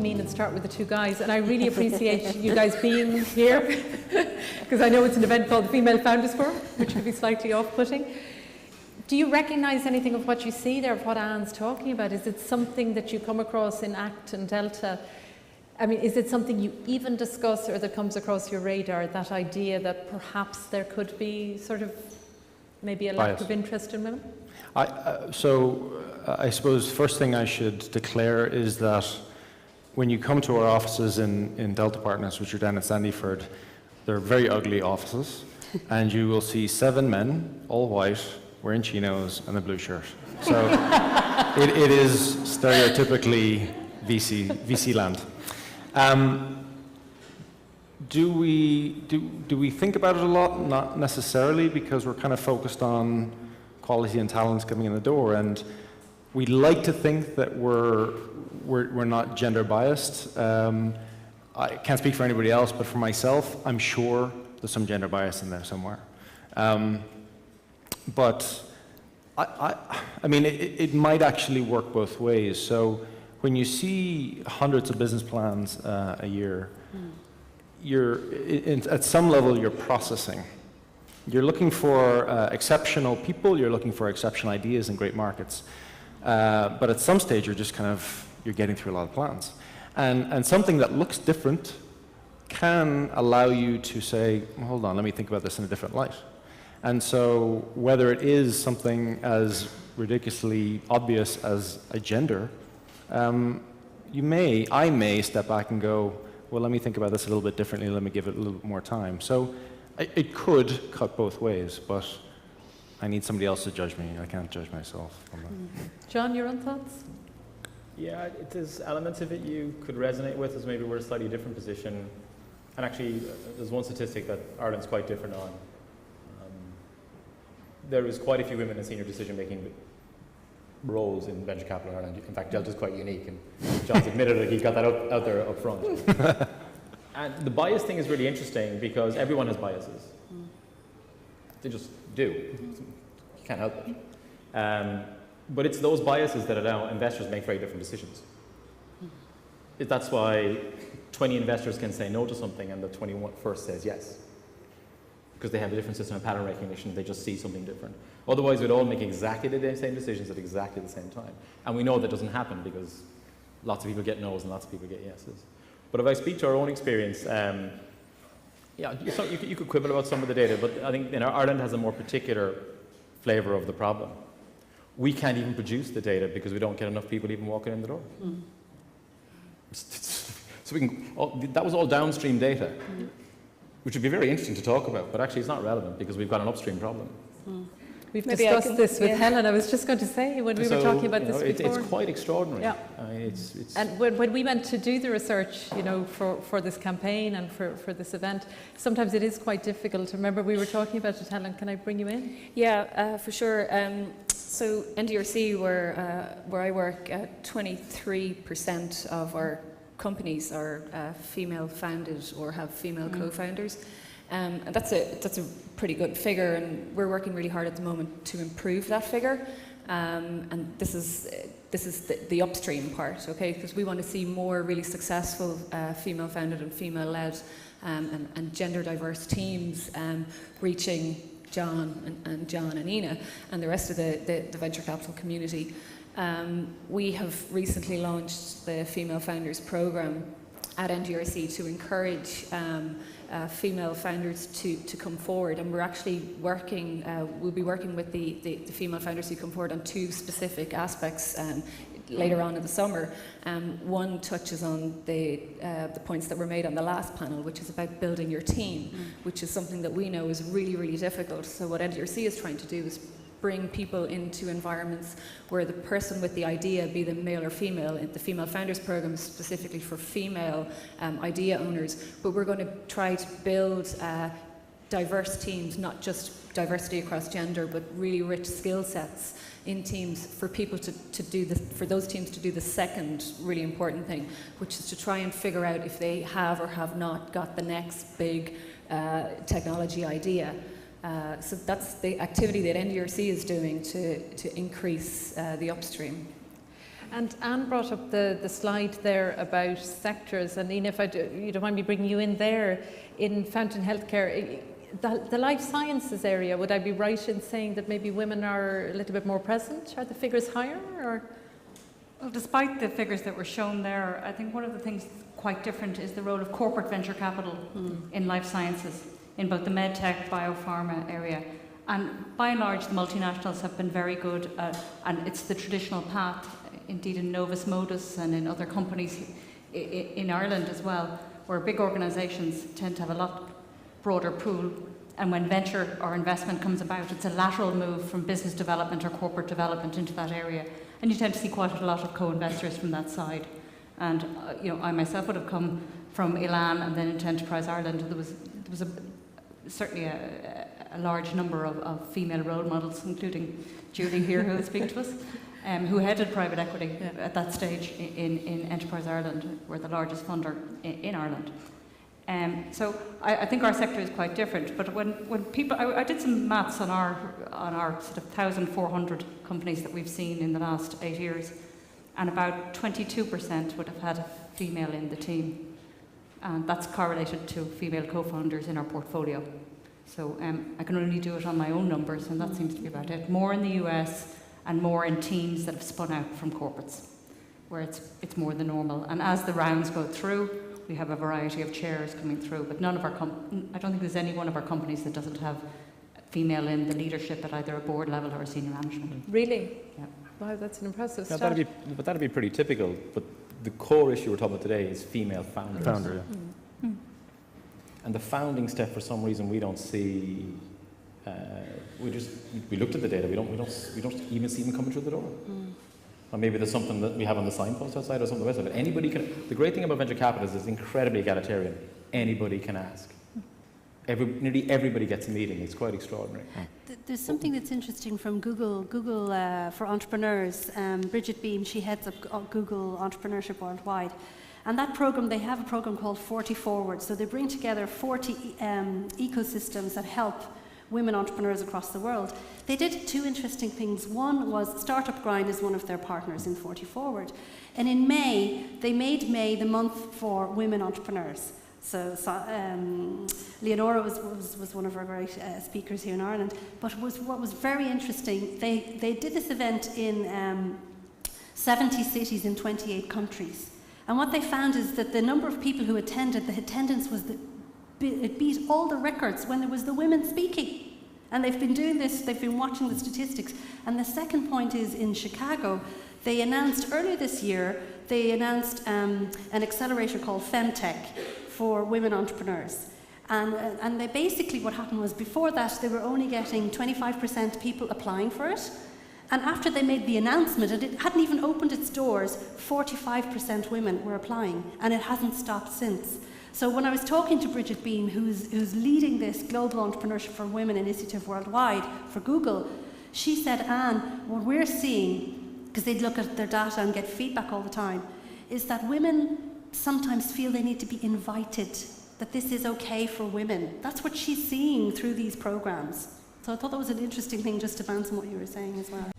mean and start with the two guys. And I really appreciate you guys being here, because I know it's an event called the Female Founders Forum, which could be slightly off-putting. Do you recognise anything of what you see there, of what Anne's talking about? Is it something that you come across in ACT and Delta? I mean, is it something you even discuss or that comes across your radar, that idea that perhaps there could be sort of maybe a lack of interest in women? I suppose first thing I should declare is that when you come to our offices in Delta Partners, which are down in Sandyford, they're very ugly offices, and you will see 7 men, all white, wearing chinos and a blue shirt. So it is stereotypically VC land. Do we think about it a lot? Not necessarily, because we're kind of focused on quality and talents coming in the door, and we like to think that we're not gender biased. I can't speak for anybody else, but for myself, I'm sure there's some gender bias in there somewhere. But I mean, it might actually work both ways. So when you see hundreds of business plans a year, at some level you're processing. You're looking for exceptional people, you're looking for exceptional ideas and great markets. But at some stage you're getting through a lot of plans. And something that looks different can allow you to say, well, hold on, let me think about this in a different light. And so whether it is something as ridiculously obvious as a gender, I may step back and go, well, let me think about this a little bit differently, let me give it a little bit more time. So it could cut both ways, but I need somebody else to judge me. I can't judge myself on that. John, your own thoughts? Yeah, there's elements of it you could resonate with, as maybe we're in a slightly different position. And actually, there's one statistic that Ireland's quite different on. There is quite a few women in senior decision-making roles in venture capital in Ireland. In fact, Delta's quite unique, and John's admitted it, he got that out there up front. And the bias thing is really interesting because everyone has biases. They just do. You can't help it. But it's those biases that allow investors make very different decisions. That's why 20 investors can say no to something and the 21st says yes. Because they have a different system of pattern recognition, they just see something different. Otherwise, we'd all make exactly the same decisions at exactly the same time. And we know that doesn't happen because lots of people get no's and lots of people get yeses. But if I speak to our own experience, yeah, you could quibble about some of the data, but I think Ireland has a more particular flavor of the problem. We can't even produce the data because we don't get enough people even walking in the door. So that was all downstream data. Which would be very interesting to talk about, but actually it's not relevant because we've got an upstream problem. We've discussed this with Helen. I was just going to say when we were talking about this before. It's quite extraordinary. Yeah. It's and when we went to do the research, for this campaign and for this event, sometimes it is quite difficult. Remember we were talking about it, Helen. Can I bring you in? Yeah, for sure. So NDRC, where I work, 23% of our companies are female founded or have female co-founders, and that's a pretty good figure, and we're working really hard at the moment to improve that figure, and this is the upstream part, okay, because we want to see more really successful female founded and female led and gender diverse teams reaching John and Ina and the rest of the venture capital community. We have recently launched the Female Founders Programme at NDRC to encourage female founders to come forward, and we're actually working, we'll be working with the female founders who come forward on 2 specific aspects later on in the summer. One touches on the points that were made on the last panel, which is about building your team, which is something that we know is really, really difficult. So what NDRC is trying to do is bring people into environments where the person with the idea, be them male or female, the Female Founders Programme is specifically for female idea owners, but we're going to try to build diverse teams, not just diversity across gender, but really rich skill sets in teams for people for those teams to do the second really important thing, which is to try and figure out if they have or have not got the next big technology idea. So that's the activity that NDRC is doing to increase the upstream. And Anne brought up the slide there about sectors, and Ian, if you don't mind me bringing you in there, in Fountain Healthcare, the life sciences area, would I be right in saying that maybe women are a little bit more present? Are the figures higher? Or? Well, despite the figures that were shown there, I think one of the things that's quite different is the role of corporate venture capital in life sciences, in both the medtech, biopharma area. And by and large, the multinationals have been very good, and it's the traditional path, indeed in Novus Modus and in other companies in Ireland as well, where big organisations tend to have a lot broader pool, and when venture or investment comes about, it's a lateral move from business development or corporate development into that area, and you tend to see quite a lot of co-investors from that side. And I myself would have come from Elan and then into Enterprise Ireland. There was certainly a large number of female role models, including Julie here, who will speak to us, who headed private equity at that stage in Enterprise Ireland. We're the largest funder in Ireland. So I think our sector is quite different. But when people, I did some maths on our sort of 1,400 companies that we've seen in the last 8 years, and about 22% would have had a female in the team, and that's correlated to female co-founders in our portfolio. So I can only do it on my own numbers, and that seems to be about it. More in the US and more in teams that have spun out from corporates, where it's more the normal. And as the rounds go through, we have a variety of chairs coming through, but none of our I don't think there's any one of our companies that doesn't have female in the leadership at either a board level or a senior management. Really? Yeah. Wow, that's an impressive Yeah, stat. that'd be pretty typical, but the core issue we're talking about today is female founders. Founder, yeah. And the founding step, for some reason, we don't see. We looked at the data. We don't even see them coming through the door. Or maybe there's something that we have on the signpost outside or something on the website. But anybody can. The great thing about venture capital is it's incredibly egalitarian. Anybody can ask. Nearly everybody gets a meeting. It's quite extraordinary. There's something that's interesting from Google for entrepreneurs. Bridget Beam, she heads up Google Entrepreneurship Worldwide. And that program, they have a program called 40 Forward. So they bring together 40 ecosystems that help women entrepreneurs across the world. They did two interesting things. One was Startup Grind is one of their partners in 40 Forward. And in May, they made May the month for women entrepreneurs. So Leonora was one of our great speakers here in Ireland. But what was very interesting, they did this event in 70 cities in 28 countries. And what they found is that the number of people who attended, the attendance was it beat all the records when there was the women speaking. And they've been doing this, they've been watching the statistics. And the second point is in Chicago, they announced earlier this year, an accelerator called Femtech for women entrepreneurs. And they basically, what happened was before that, they were only getting 25% people applying for it. And after they made the announcement, and it hadn't even opened its doors, 45% women were applying, and it hasn't stopped since. So when I was talking to Bridget Beam, who's leading this Global Entrepreneurship for Women initiative worldwide for Google, she said, Anne, what we're seeing, because they'd look at their data and get feedback all the time, is that women sometimes feel they need to be invited, that this is okay for women. That's what she's seeing through these programs. So I thought that was an interesting thing just to bounce on what you were saying as well.